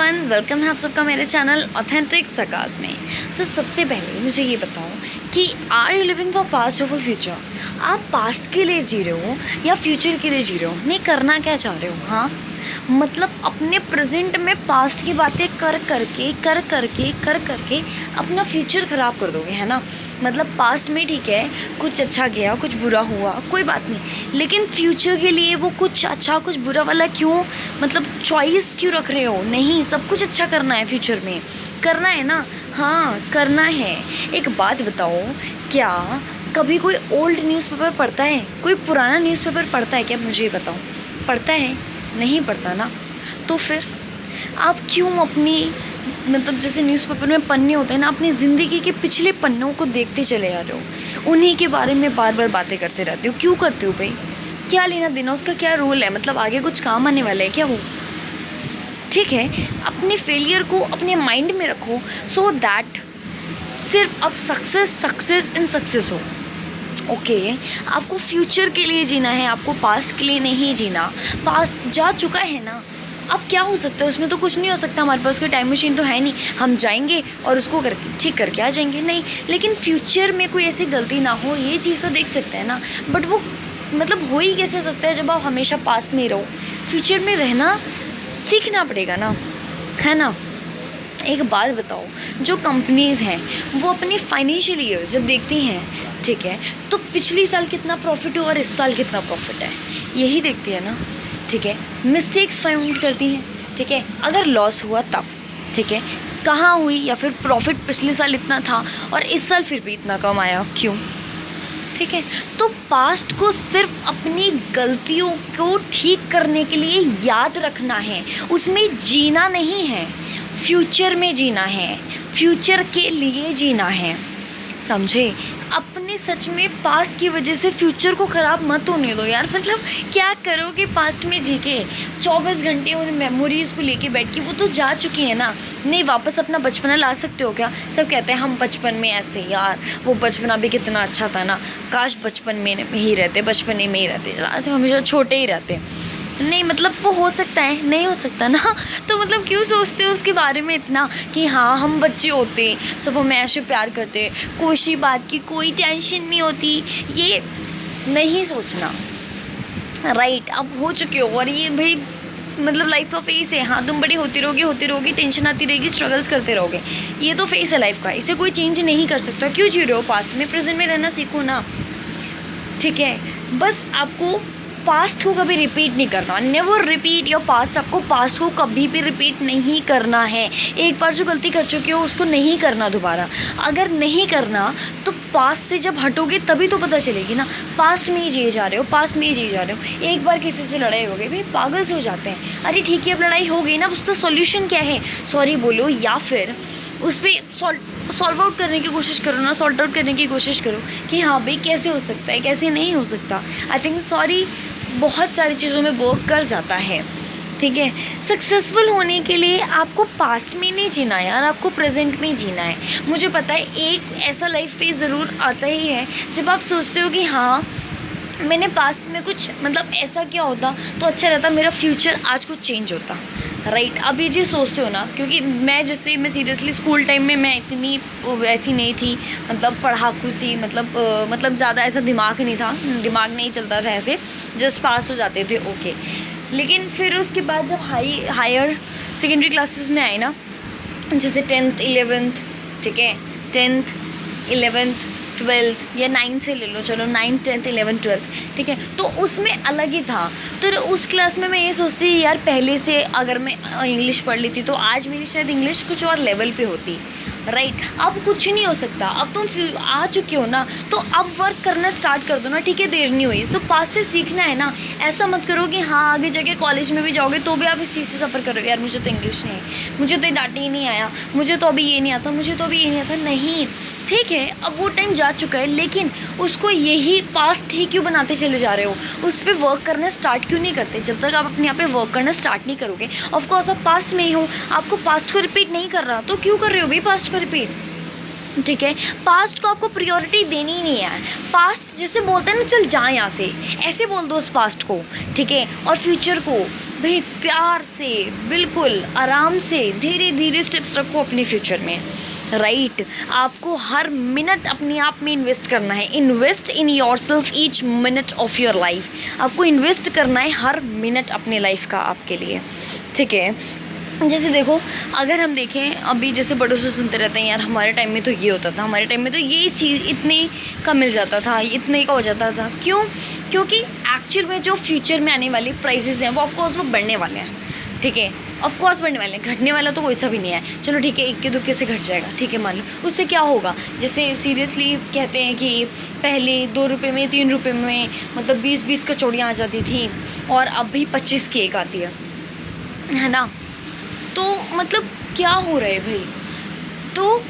Everyone, welcome है आप सबका मेरे चैनल ऑथेंटिक सकास में। तो सबसे पहले मुझे ये बताओ कि are you living for past और फॉर फ्यूचर? आप पास्ट के लिए जी रहे हो या फ्यूचर के लिए जी रहे हो? नहीं, करना क्या चाह रहे हो? हाँ, मतलब अपने प्रेजेंट में पास्ट की बातें कर करके अपना फ्यूचर ख़राब कर दोगे, है ना। मतलब पास्ट में ठीक है, कुछ अच्छा गया, कुछ बुरा हुआ, कोई बात नहीं, लेकिन फ्यूचर के लिए वो कुछ अच्छा कुछ बुरा वाला क्यों, मतलब चॉइस क्यों रख रहे हो? नहीं, सब कुछ अच्छा करना है, फ्यूचर में करना है ना। हाँ, करना है। एक बात बताओ, क्या कभी कोई ओल्ड न्यूज़पेपर पढ़ता है? कोई पुराना न्यूज़पेपर पढ़ता है क्या? मुझे बताओ, पढ़ता है? नहीं पढ़ता ना। तो फिर आप क्यों अपनी, मतलब जैसे न्यूज़पेपर में पन्ने होते हैं ना, अपनी ज़िंदगी के पिछले पन्नों को देखते चले जा रहे हो, उन्हीं के बारे में बार बार बातें करते रहते हो? क्यों करते हो भाई? क्या लेना देना, उसका क्या रोल है? मतलब आगे कुछ काम आने वाला है क्या वो? ठीक है, अपने फेलियर को अपने माइंड में रखो, सो दैट सिर्फ अब सक्सेस एंड सक्सेस हो। ओके, आपको फ्यूचर के लिए जीना है, आपको पास्ट के लिए नहीं जीना। पास्ट जा चुका है ना, अब क्या हो सकता है उसमें? तो कुछ नहीं हो सकता, हमारे पास कोई टाइम मशीन तो है नहीं, हम जाएंगे और उसको ठीक करके आ जाएंगे, नहीं। लेकिन फ्यूचर में कोई ऐसी गलती ना हो, ये चीज़ तो देख सकते हैं ना। बट वो मतलब हो ही कैसे सकता है जब आप हमेशा पास्ट में ही रहो? फ्यूचर में रहना सीखना पड़ेगा ना, है ना। एक बात बताओ, जो कंपनीज़ हैं वो अपनी फाइनेंशियल ईयर जब देखती हैं, ठीक है, तो पिछली साल कितना प्रॉफिट हुआ और इस साल कितना प्रॉफिट है, यही देखती है ना। ठीक है, मिस्टेक्स फाइंड करती हैं, ठीक है, अगर लॉस हुआ तब, ठीक है, कहाँ हुई, या फिर प्रॉफिट पिछले साल इतना था और इस साल फिर भी इतना कम आया, क्यों? ठीक है, तो पास्ट को सिर्फ अपनी गलतियों को ठीक करने के लिए याद रखना है, उसमें जीना नहीं है। फ्यूचर में जीना है, फ्यूचर के लिए जीना है, समझे। अपने सच में पास्ट की वजह से फ्यूचर को ख़राब मत होने दो यार। मतलब क्या करोगे पास्ट में जी के? 24 घंटे उन मेमोरीज़ को लेके बैठ के, वो तो जा चुकी है ना। नहीं, वापस अपना बचपना ला सकते हो क्या? सब कहते हैं हम बचपन में ऐसे, यार वो बचपना भी कितना अच्छा था ना, काश बचपन में ही रहते, बचपन में ही रहते, आज हमेशा छोटे ही रहते। नहीं, मतलब वो हो सकता है, नहीं हो सकता ना। तो मतलब क्यों सोचते हो उसके बारे में इतना कि हाँ हम बच्चे होते, सब हमें ऐसे प्यार करते, कोई सी बात की कोई टेंशन नहीं होती, ये नहीं सोचना। राइट, अब हो चुके हो और ये भाई मतलब लाइफ का फेस है। हाँ, तुम बड़ी होती रहोगी, टेंशन आती रहेगी, स्ट्रगल्स करते रहोगे, ये तो फेस है लाइफ का, इसे कोई चेंज नहीं कर सकता। क्यों जी रहे हो पास्ट में? प्रेजेंट में रहना सीखो ना, ठीक है। बस आपको पास्ट को कभी रिपीट नहीं करना, नेवर रिपीट योर पास्ट। आपको पास्ट को कभी भी रिपीट नहीं करना है। एक बार जो गलती कर चुके हो उसको नहीं करना दोबारा। अगर नहीं करना तो पास्ट से जब हटोगे तभी तो पता चलेगी ना। पास्ट में ही जिए जा रहे हो, पास्ट में ही जिए जा रहे हो। एक बार किसी से लड़ाई हो गई, भाई पागल से हो जाते हैं। अरे ठीक है, अब लड़ाई हो गई ना, उसका सॉल्यूशन क्या है? सॉरी बोलो, या फिर उस पर सॉल्व आउट करने की कोशिश करो ना, सॉल्ट आउट करने की कोशिश करो कि हाँ भाई कैसे हो सकता है, कैसे नहीं हो सकता। आई थिंक सॉरी बहुत सारी चीज़ों में वर्क कर जाता है, ठीक है। सक्सेसफुल होने के लिए आपको पास्ट में नहीं जीना यार, आपको प्रेजेंट में जीना है। मुझे पता है एक ऐसा लाइफ फेज ज़रूर आता ही है जब आप सोचते हो कि हाँ मैंने पास्ट में कुछ मतलब ऐसा क्या होता तो अच्छा रहता, मेरा फ्यूचर आज कुछ चेंज होता। राइट, अब ये चीज़ सोचते हो ना, क्योंकि मैं सीरियसली स्कूल टाइम में मैं इतनी वैसी नहीं थी, मतलब पढ़ाकू सी, मतलब ज़्यादा ऐसा दिमाग नहीं था, दिमाग नहीं चलता था ऐसे, जस्ट पास हो जाते थे, ओके। लेकिन फिर उसके बाद जब हायर सेकेंडरी क्लासेस में आए ना, जैसे 10th 11th, ठीक है, 10th 11th 12th या 9th से ले लो, चलो 9th 10th 11th 12th, ठीक है, तो उसमें अलग ही था। तो उस क्लास में मैं ये सोचती थी यार पहले से अगर मैं इंग्लिश पढ़ लेती तो आज मेरी शायद इंग्लिश कुछ और लेवल पे होती। राइट, अब कुछ नहीं हो सकता, अब तुम आ चुके हो ना, तो अब वर्क करना स्टार्ट कर दो ना, ठीक है, देर नहीं हुई तो पास से सीखना है ना। ऐसा मत करो कि हाँ आगे जाके कॉलेज में भी जाओगे तो भी आप इस चीज़ से सफ़र करोगे, यार मुझे तो इंग्लिश नहीं है, मुझे तो डांटे ही नहीं आया, मुझे तो अभी ये नहीं आता, मुझे तो अभी ये नहीं आता। नहीं, ठीक है, अब वो टाइम जा चुका है, लेकिन उसको यही पास्ट ही क्यों बनाते चले जा रहे हो? उस पर वर्क करना स्टार्ट क्यों नहीं करते? जब तक आप अपने यहाँ पे वर्क करना स्टार्ट नहीं करोगे, ऑफकोर्स आप पास्ट में ही हो, आपको पास्ट को रिपीट नहीं कर रहा, तो क्यों कर रहे हो भाई पास्ट को रिपीट? ठीक है, पास्ट को आपको प्रायोरिटी देनी ही नहीं है। पास्ट जैसे बोलते हैं ना, चल जा यहाँ से, ऐसे बोल दो उस पास्ट को, ठीक है, और फ्यूचर को भाई प्यार से, बिल्कुल आराम से, धीरे धीरे स्टेप्स रखो अपने फ्यूचर में, राइट। आपको हर मिनट अपने आप में इन्वेस्ट करना है। Invest in your self each minute of your life. आपको इन्वेस्ट करना है हर मिनट अपने लाइफ का आपके लिए, ठीक है। जैसे देखो, अगर हम देखें अभी जैसे बड़ों से सुनते रहते हैं यार हमारे टाइम में तो ये होता था, हमारे टाइम में तो ये चीज़ इतने का मिल जाता था, इतने का हो जाता था। क्यों? क्योंकि एक्चुअल में जो फ्यूचर में आने वाली प्राइसेस हैं वो ऑफकोर्स वो बढ़ने वाले हैं, ठीक है। ऑफकोर्स बढ़ने वाले हैं, घटने वाला तो कोई सा भी नहीं है। चलो ठीक है, इक्के दुक्के से घट जाएगा, ठीक है, मान लो। उससे क्या होगा? जैसे सीरियसली कहते हैं कि पहले 2 रुपये में 3 रुपये में मतलब 20-20 कचौड़ियाँ आ जाती थी और अभी 25 की एक आती है ना। तो मतलब क्या हो रहा है भाई? तो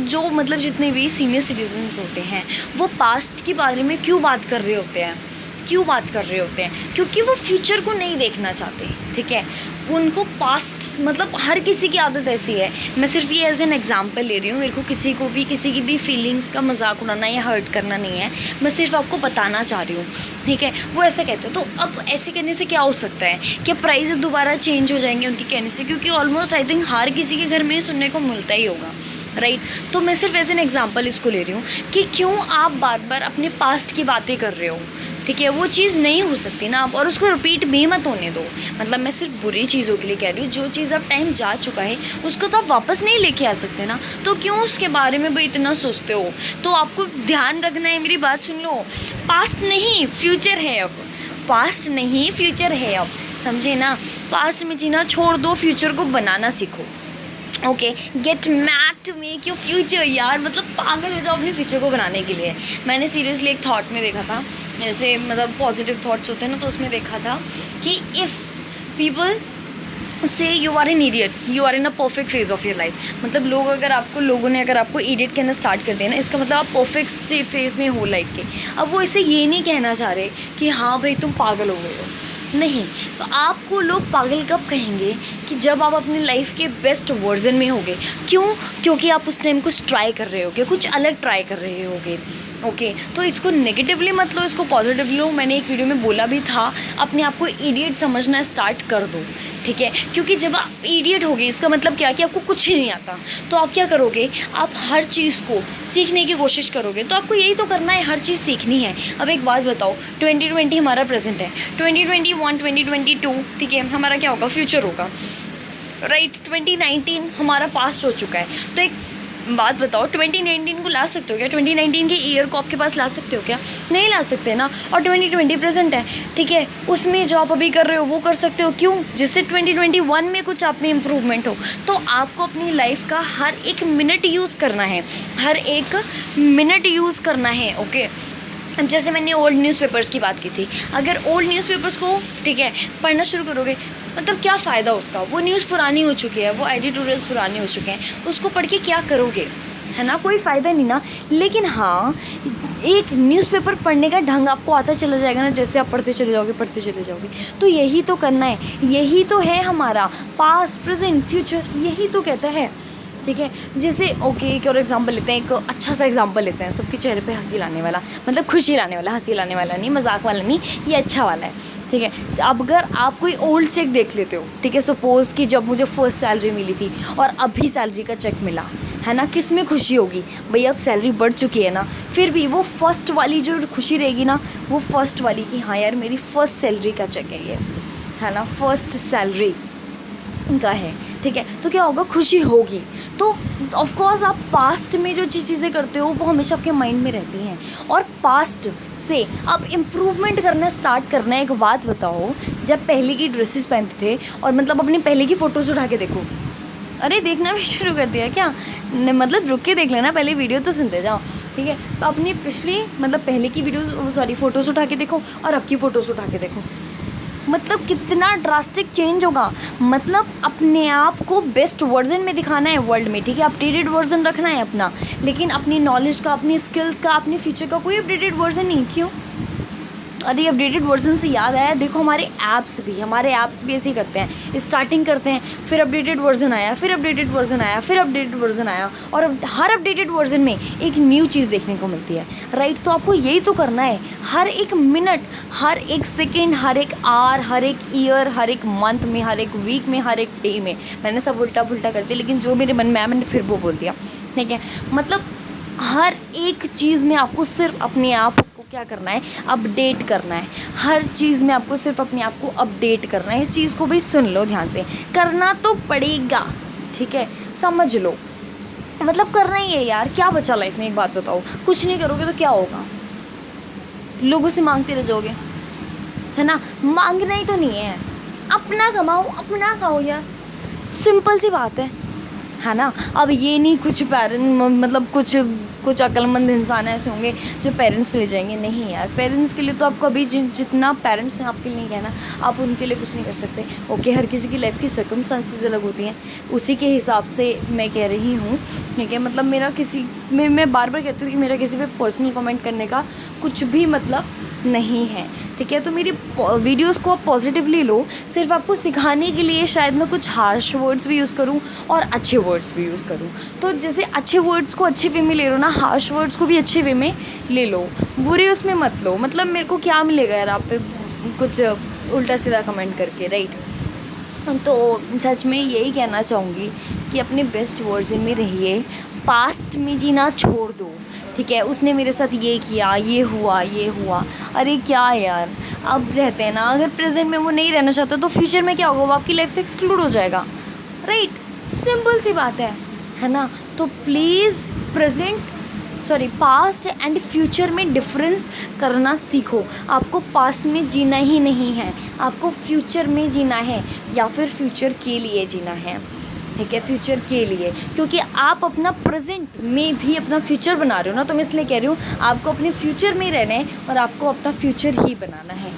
जो मतलब जितने भी सीनियर सिटीजन्स होते हैं वो पास्ट के बारे में क्यों बात कर रहे होते हैं? क्यों बात कर रहे होते हैं? क्योंकि वो फ्यूचर को नहीं देखना चाहते, ठीक है। उनको पास्ट मतलब हर किसी की आदत ऐसी है। मैं सिर्फ ये एज एन एग्जांपल ले रही हूँ। मेरे को किसी की भी फीलिंग्स का मजाक उड़ाना या हर्ट करना नहीं है। मैं सिर्फ आपको बताना चाह रही हूँ, ठीक है। वो ऐसा कहते हैं, तो अब ऐसे कहने से क्या हो सकता है? क्या प्राइस दोबारा चेंज हो जाएंगे उनके कहने से? क्योंकि ऑलमोस्ट आई थिंक हर किसी के घर में सुनने को मिलता ही होगा, राइट। तो मैं सिर्फ एज एन एग्जाम्पल इसको ले रही हूँ कि क्यों आप बार बार अपने पास्ट की बातें कर रहे हो, ठीक है। वो चीज़ नहीं हो सकती ना आप, और उसको रिपीट भी मत होने दो। मतलब मैं सिर्फ बुरी चीज़ों के लिए कह रही हूँ। जो चीज़ अब टाइम जा चुका है उसको तो आप वापस नहीं लेके आ सकते ना, तो क्यों उसके बारे में भाई इतना सोचते हो? तो आपको ध्यान रखना है, मेरी बात सुन लो। पास्ट नहीं फ्यूचर है अब, पास्ट नहीं फ्यूचर है अब, समझे ना। पास्ट में जीना छोड़ दो, फ्यूचर को बनाना सीखो। Okay, get mad to make your future यार। मतलब पागल हो जाओ अपने फ्यूचर को बनाने के लिए। मैंने सीरियसली एक थॉट में देखा था, जैसे मतलब पॉजिटिव थॉट्स होते हैं ना, तो उसमें देखा था कि इफ़ पीपल से you are an idiot, you are in a perfect phase of your life. मतलब लोगों ने अगर आपको इडियट कहना स्टार्ट कर दिया ना, इसका मतलब आप परफेक्ट से फेज में हो लाइफ के। अब वो इसे ये नहीं कहना चाह रहे कि हाँ भाई तुम पागल हो गए हो, नहीं। तो आपको लोग पागल कब कहेंगे? कि जब आप अपनी लाइफ के बेस्ट वर्जन में होगे। क्यों? क्योंकि आप उस टाइम कुछ ट्राई कर रहे होगे, कुछ अलग ट्राई कर रहे होगे। ओके, तो इसको नेगेटिवली मत लो, इसको पॉजिटिवली लो। मैंने एक वीडियो में बोला भी था, अपने आप को इडियट समझना स्टार्ट कर दो, ठीक है। क्योंकि जब आप इडियट होगे इसका मतलब क्या कि आपको कुछ ही नहीं आता। तो आप क्या करोगे? आप हर चीज़ को सीखने की कोशिश करोगे। तो आपको यही तो करना है, हर चीज़ सीखनी है। अब एक बात बताओ, 2020 हमारा प्रेजेंट है, 2021 2022 ठीक है, हमारा क्या होगा? फ्यूचर होगा, राइट। 2019 हमारा पास्ट हो चुका है। तो एक बात बताओ, 2019 को ला सकते हो क्या? 2019 के ईयर को आपके पास ला सकते हो क्या? नहीं ला सकते ना। और 2020 प्रेजेंट है, ठीक है, उसमें जो आप अभी कर रहे हो वो कर सकते हो। क्यों? जिससे 2021 में कुछ आप में इम्प्रूवमेंट हो। तो आपको अपनी लाइफ का हर एक मिनट यूज़ करना है, हर एक मिनट यूज़ करना है, ओके। अब जैसे मैंने ओल्ड न्यूज़पेपर्स की बात की थी, अगर ओल्ड न्यूज़पेपर्स को, ठीक है, पढ़ना शुरू करोगे, मतलब क्या फ़ायदा उसका? वो न्यूज़ पुरानी हो चुकी है, वो एडिटोरियल्स पुराने हो चुके हैं, उसको पढ़ के क्या करोगे? है ना, कोई फ़ायदा नहीं ना। लेकिन हाँ, एक न्यूज़पेपर पढ़ने का ढंग आपको आता चला जाएगा ना, जैसे आप पढ़ते चले जाओगे। तो यही तो करना है, यही तो है हमारा पास्ट प्रेजेंट फ्यूचर, यही तो कहता है, ठीक है। जैसे ओके, एक और एग्जांपल लेते हैं, एक अच्छा सा एग्जांपल लेते हैं, सबके चेहरे पे हंसी लाने वाला, मतलब खुशी लाने वाला, हंसी लाने वाला नहीं, मजाक वाला नहीं, ये अच्छा वाला है, ठीक है। अब अगर आप कोई ओल्ड चेक देख लेते हो, ठीक है, सपोज़ कि जब मुझे फर्स्ट सैलरी मिली थी और अभी सैलरी का चेक मिला, है ना, किस में खुशी होगी भाई? अब सैलरी बढ़ चुकी है ना, फिर भी वो फर्स्ट वाली जो खुशी रहेगी ना, वो फर्स्ट वाली कि हाँ यार मेरी फर्स्ट सैलरी का चेक है ये, है ना, फर्स्ट सैलरी का है, ठीक है। तो क्या होगा? खुशी होगी। तो ऑफ कोर्स आप पास्ट में जो चीज़ें करते हो वो हमेशा आपके माइंड में रहती हैं, और पास्ट से आप इम्प्रूवमेंट करना स्टार्ट करना है। एक बात बताओ, जब पहले की ड्रेसेस पहनते थे और मतलब अपनी पहले की फ़ोटोज़ उठा के देखो। अरे देखना भी शुरू कर दिया क्या? मतलब रुक के देख लेना, पहले वीडियो तो सुनते जाओ, ठीक है। तो अपनी पिछली मतलब पहले की फ़ोटोज़ उठा के देखो और अब की फ़ोटोज़ उठा के देखो, मतलब कितना ड्रास्टिक चेंज होगा। मतलब अपने आप को बेस्ट वर्जन में दिखाना है वर्ल्ड में, ठीक है, अपडेटेड वर्जन रखना है अपना, लेकिन अपनी नॉलेज का, अपनी स्किल्स का, अपने फ्यूचर का कोई अपडेटेड वर्जन नहीं। क्यों? अरे अपडेटेड वर्जन से याद आया, देखो हमारे ऐप्स भी ऐसे ही करते हैं, स्टार्टिंग करते हैं, फिर अपडेटेड वर्जन आया, फिर अपडेटेड वर्जन आया, फिर अपडेटेड वर्जन आया, और हर अपडेटेड वर्जन में एक न्यू चीज़ देखने को मिलती है, राइट। तो आपको यही तो करना है, हर एक मिनट, हर एक सेकेंड, हर एक आवर, हर एक ईयर, हर एक मंथ में, हर एक वीक में, हर एक डे में। मैंने सब उल्टा पुल्टा कर दिया, लेकिन जो मेरे मन में आया मैंने फिर वो बोल दिया, ठीक है। मतलब हर एक चीज़ में आपको सिर्फ अपने आप को क्या करना है, अपडेट करना है। हर चीज़ में आपको सिर्फ अपने आप को अपडेट करना है। इस चीज़ को भी सुन लो ध्यान से, करना तो पड़ेगा, ठीक है, समझ लो। मतलब करना ही है यार, क्या बचा लाइफ में, एक बात बताओ, कुछ नहीं करोगे तो क्या होगा, लोगों से मांगते रह जाओगे, है ना। मांगना ही तो नहीं है, अपना कमाओ, अपना खाओ यार, सिंपल सी बात है ना। अब ये नहीं कुछ मतलब कुछ अक्लमंद इंसान ऐसे होंगे जो पेरेंट्स पे ले जाएंगे, नहीं यार, पेरेंट्स के लिए तो आपको अभी जितना पेरेंट्स हैं आपके लिए नहीं कहना, आप उनके लिए कुछ नहीं कर सकते। ओके, हर किसी की लाइफ की सर्कमस्टांसेस अलग होती हैं, उसी के हिसाब से मैं कह रही हूँ, ठीक है। मतलब मेरा मैं बार बार कहती हूँ कि मेरा किसी पे पर्सनल कमेंट करने का कुछ भी मतलब नहीं है, ठीक है। तो मेरी वीडियोस को आप पॉजिटिवली लो, सिर्फ आपको सिखाने के लिए शायद मैं कुछ हार्श वर्ड्स भी यूज़ करूं और अच्छे वर्ड्स भी यूज़ करूं। तो जैसे अच्छे वर्ड्स को अच्छे वे में ले लो ना, हार्श वर्ड्स को भी अच्छे वे में ले लो, बुरे उसमें मत लो। मतलब मेरे को क्या मिलेगा यार आप पे कुछ उल्टा सीधा कमेंट करके, राइट। तो सच में यही कहना चाहूँगी कि अपने बेस्ट वर्जन में रहिए, पास्ट में जीना छोड़ दो, ठीक है। उसने मेरे साथ ये किया, ये हुआ, अरे क्या यार, अब रहते हैं ना, अगर प्रेजेंट में वो नहीं रहना चाहता तो फ्यूचर में क्या होगा, वो आपकी लाइफ से एक्सक्लूड हो जाएगा, राइट। सिंपल सी बात है ना। तो प्लीज़ पास्ट एंड फ्यूचर में डिफरेंस करना सीखो। आपको पास्ट में जीना ही नहीं है, आपको फ्यूचर में जीना है, या फिर फ्यूचर के लिए जीना है, ठीक है, फ्यूचर के लिए। क्योंकि आप अपना प्रेजेंट में भी अपना फ्यूचर बना रहे हो ना, तो मैं इसलिए कह रही हूँ आपको अपने फ्यूचर में ही रहना है और आपको अपना फ्यूचर ही बनाना है,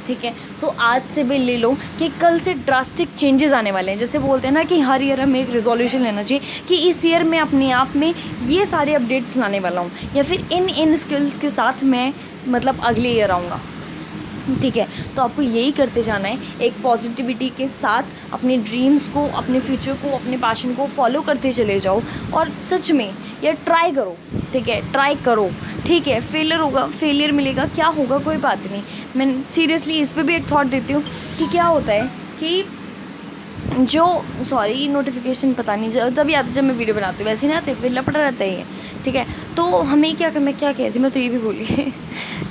ठीक है। सो आज से भी ले लो कि कल से ड्रास्टिक चेंजेस आने वाले हैं। जैसे बोलते हैं ना कि हर ईयर हमें एक रेजोल्यूशन लेना चाहिए कि इस ईयर में अपने आप में ये सारे अपडेट्स लाने वाला हूँ, या फिर इन स्किल्स के साथ मैं मतलब अगले ईयर आऊँगा, ठीक है। तो आपको यही करते जाना है, एक पॉजिटिविटी के साथ अपने ड्रीम्स को, अपने फ्यूचर को, अपने पैशन को फॉलो करते चले जाओ। और सच में यार ट्राई करो, ठीक है, ट्राई करो, ठीक है। फेलियर मिलेगा, क्या होगा, कोई बात नहीं। मैं सीरियसली इस पर भी एक थॉट देती हूँ कि क्या होता है कि नोटिफिकेशन पता नहीं तभी आते जब मैं वीडियो बनाती हूँ, वैसे नहीं आते, फिर लपटा रहता है ये, ठीक है। तो हमें क्या, मैं क्या कहती, मैं तो ये भी भूल गई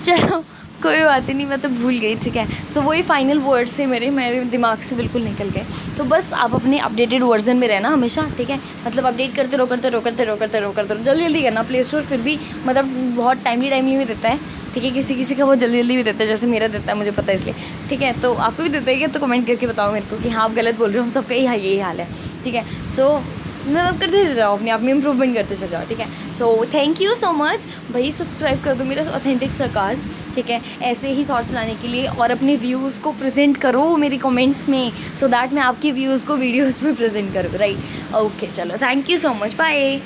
चलो कोई बात ही नहीं, मैं तो भूल गई, ठीक है। सो वही फाइनल वर्ड्स से मेरे दिमाग से बिल्कुल निकल गए। तो बस आप अपने अपडेटेड वर्जन में रहना हमेशा, ठीक है। मतलब अपडेट करते रहो, जल्दी करना। प्ले स्टोर फिर भी मतलब बहुत टाइमली में देता है, ठीक है। किसी का बहुत जल्दी भी देता है, जैसे मेरा देता है, मुझे पता है इसलिए, ठीक है। तो आपको भी देता है क्या, तो कमेंट करके बताओ मेरे को कि हाँ आप गलत बोल रहे हो, हम सबका यही हाल है, ठीक है। सो मतलब करते चले जाओ, अपने आप में इम्प्रूवमेंट करते चले जाओ, ठीक है। So thank you so much भाई, सब्सक्राइब कर दो मेरा ऑथेंटिक सरकाज़म, ठीक है। ऐसे ही थॉट्स लाने के लिए, और अपने व्यूज़ को प्रेजेंट करो मेरी कमेंट्स में, सो दैट मैं आपके व्यूज़ को वीडियोज़ में प्रेजेंट करूँ, राइट। ओके चलो, thank you so much, bye.